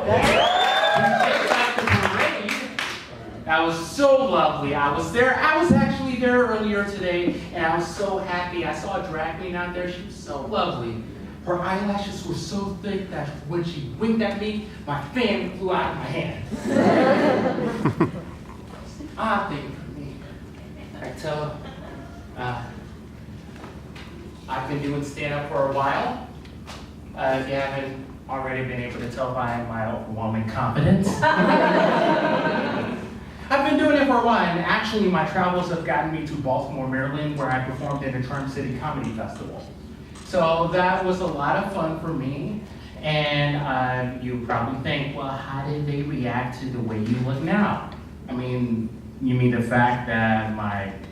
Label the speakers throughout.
Speaker 1: Just after the parade, that was so lovely. I was actually there earlier today, and I was so happy. I saw a drag queen out there. She was so lovely. Her eyelashes were so thick that when she winked at me, my fan flew out of my hand. Odd thing for me. I tell, I've been doing stand-up for a while. If you haven't already been able to tell by my overwhelming confidence. I've been doing it for a while, and actually my travels have gotten me to Baltimore, Maryland, where I performed at the Charm City Comedy Festival. So that was a lot of fun for me, and you probably think, well, how did they react to the way you look now? I mean, you mean the fact that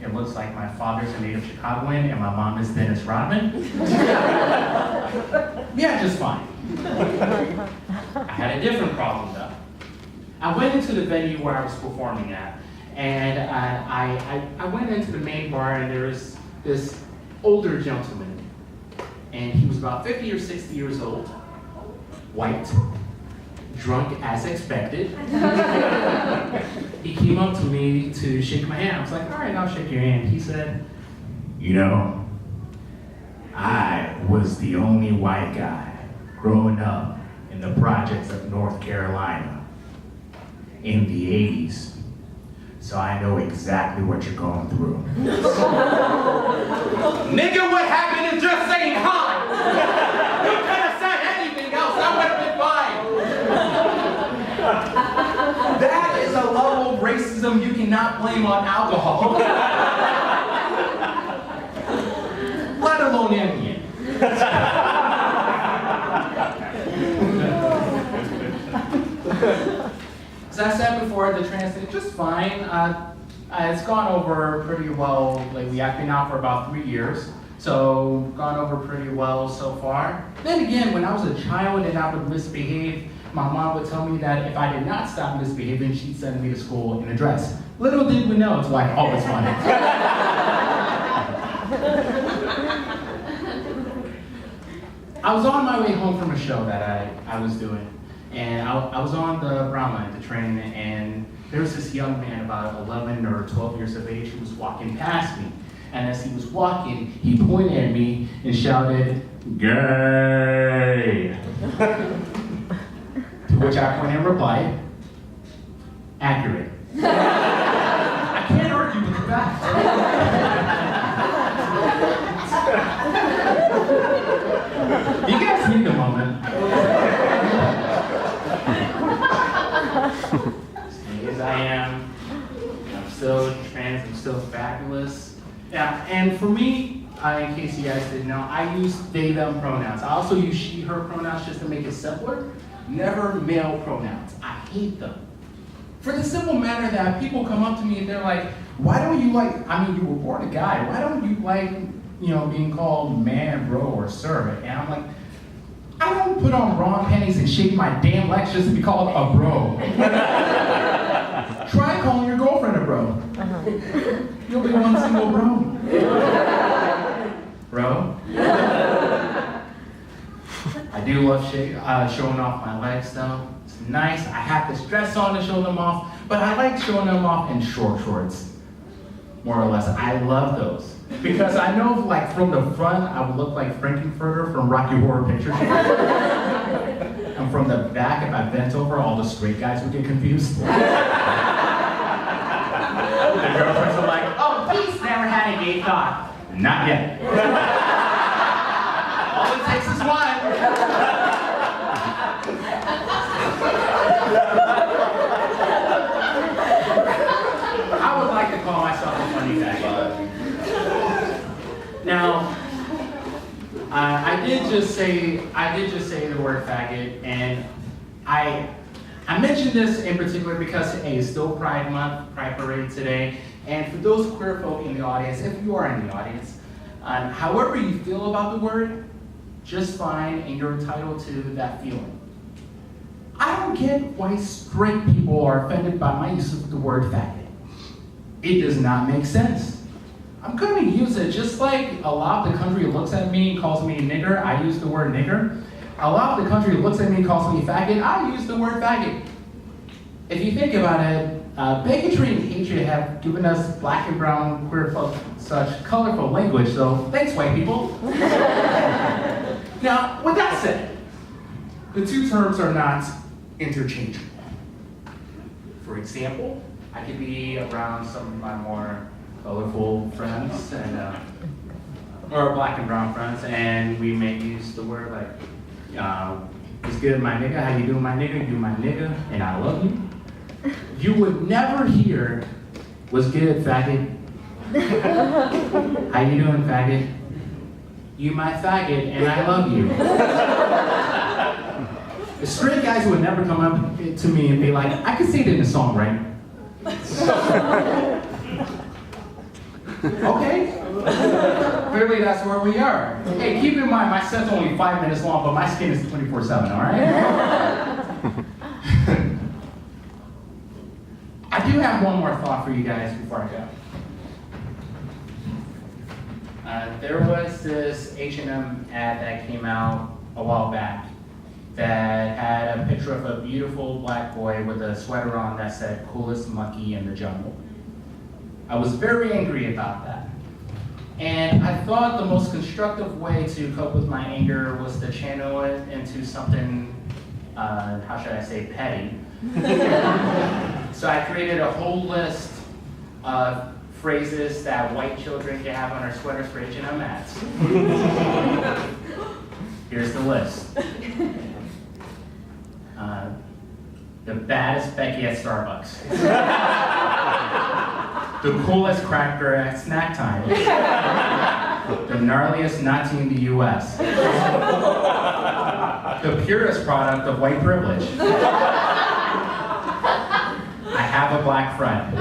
Speaker 1: it looks like my father's a native Chicagoan and my mom is Dennis Rodman? Yeah, just fine. I had a different problem though. I went into the venue where I was performing at, and I went into the main bar, and there was this older gentleman, and he was about 50 or 60 years old, white, drunk as expected. He came up to me to shake my hand. I was like, all right, I'll shake your hand. He said, you know, I was the only white guy growing up in the projects of North Carolina in the 80s. So I know exactly what you're going through. Nigga, what happened is just saying hi. You could have said anything else, I would have been fine. That is a level of racism you cannot blame on alcohol. Let alone Indian. As I said before, the transit just fine. It's gone over pretty well lately. I've been out for about 3 years, so gone over pretty well so far. Then again, when I was a child and I would misbehave, my mom would tell me that if I did not stop misbehaving, she'd send me to school in a dress. Little did we know, it's like always funny. I was on my way home from a show that I was doing. And I was on the Brown Line, the train, and there was this young man about 11 or 12 years of age who was walking past me. And as he was walking, he pointed at me and shouted, "Gay!" To which I pointed and replied, "Accurate." I can't argue with the fact. You guys need a moment. As I am, I'm still trans, I'm still fabulous. Yeah, and for me, in case you guys didn't know, I use they, them pronouns. I also use she, her pronouns just to make it simpler. Never male pronouns. I hate them. For the simple matter that people come up to me and they're like, why don't you like, I mean, you were born a guy, why don't you like, being called man, bro, or sir? And I'm like, I don't put on wrong panties and shake my damn legs just to be called a bro. Try calling your girlfriend a bro. You'll be one single bro. Bro. I do love showing off my legs though. It's nice. I have this dress on to show them off, but I like showing them off in short shorts. More or less. I love those. Because I know, like, from the front, I would look like Frankenfurter from Rocky Horror Picture Show. And from the back, if I bent over, all the straight guys would get confused. The girlfriends are like, oh, he's never had a gay thought. Not yet. All it takes is one. I would like to call myself a funny guy. Now, I did just say the word faggot, and I mentioned this in particular because it's still Pride Month, Pride Parade today, and for those queer folk in the audience, if you are in the audience, however you feel about the word, just fine, and you're entitled to that feeling. I don't get why straight people are offended by my use of the word faggot. It does not make sense. I'm going to use it just like a lot of the country looks at me and calls me a nigger. I use the word nigger. a lot of the country looks at me and calls me faggot. I use the word faggot. If you think about it, bigotry and hatred have given us black and brown queer folk such colorful language, so thanks, white people. Now, with that said, the two terms are not interchangeable. For example, I could be around some of my more colorful friends and or black and brown friends, and we may use the word like, "What's good, my nigga? How you doing, my nigga? You my nigga, and I love you." You would never hear, "What's good, faggot? How you doing, faggot? You my faggot, and I love you." The straight guys would never come up to me and be like, "I could say it in a song, right?" Okay. Clearly that's where we are. Hey, keep in mind, my set's only 5 minutes long, but my skin is 24/7, all right? I do have one more thought for you guys before I go. There was this H&M ad that came out a while back that had a picture of a beautiful black boy with a sweater on that said, "Coolest monkey in the jungle." I was very angry about that. And I thought the most constructive way to cope with my anger was to channel it into something, how should I say, petty. So I created a whole list of phrases that white children can have on their sweaters for H&M mats. Here's the list. The baddest Becky at Starbucks. The coolest cracker at snack time. The gnarliest Nazi in the US. The purest product of white privilege. I have a black friend.